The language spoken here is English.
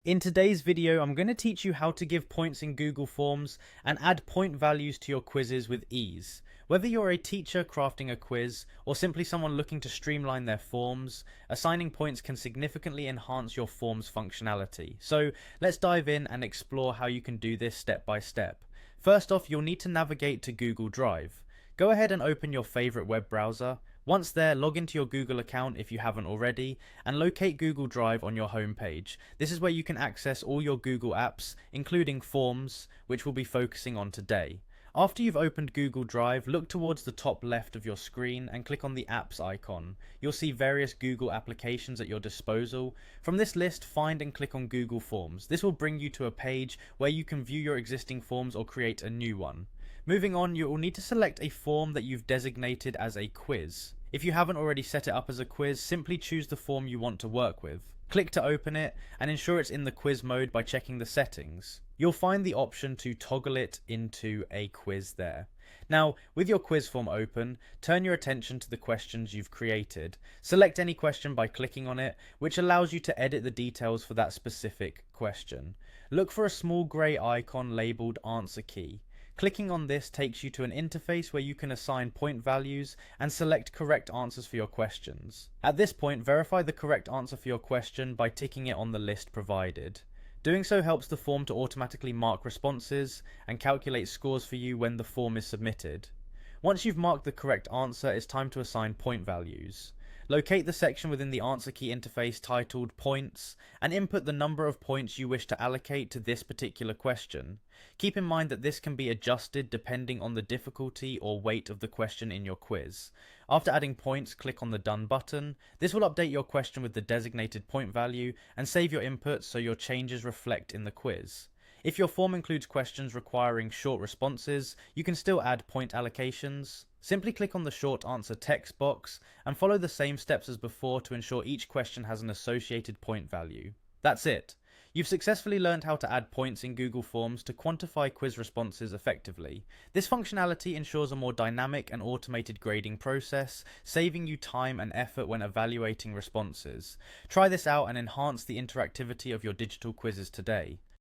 In today's video, I'm going to teach you how to give points in Google Forms and add point values to your quizzes with ease. Whether you're a teacher crafting a quiz or simply someone looking to streamline their forms, assigning points can significantly enhance your form's functionality. So let's dive in and explore how you can do this step by step. First off, you'll need to navigate to Google Drive. Go ahead and open your favorite web browser. Once there, log into your Google account if you haven't already, and locate Google Drive on your home page. This is where you can access all your Google apps, including Forms, which we'll be focusing on today. After you've opened Google Drive, look towards the top left of your screen and click on the Apps icon. You'll see various Google applications at your disposal. From this list, find and click on Google Forms. This will bring you to a page where you can view your existing forms or create a new one. Moving on, you will need to select a form that you've designated as a quiz. If you haven't already set it up as a quiz, simply choose the form you want to work with. Click to open it and ensure it's in the quiz mode by checking the settings. You'll find the option to toggle it into a quiz there. Now, with your quiz form open, turn your attention to the questions you've created. Select any question by clicking on it, which allows you to edit the details for that specific question. Look for a small grey icon labelled Answer Key. Clicking on this takes you to an interface where you can assign point values and select correct answers for your questions. At this point, verify the correct answer for your question by ticking it on the list provided. Doing so helps the form to automatically mark responses and calculate scores for you when the form is submitted. Once you've marked the correct answer, it's time to assign point values. Locate the section within the answer key interface titled Points and input the number of points you wish to allocate to this particular question. Keep in mind that this can be adjusted depending on the difficulty or weight of the question in your quiz. After adding points, click on the Done button. This will update your question with the designated point value and save your input so your changes reflect in the quiz. If your form includes questions requiring short responses, you can still add point allocations. Simply click on the short answer text box and follow the same steps as before to ensure each question has an associated point value. That's it. You've successfully learned how to add points in Google Forms to quantify quiz responses effectively. This functionality ensures a more dynamic and automated grading process, saving you time and effort when evaluating responses. Try this out and enhance the interactivity of your digital quizzes today.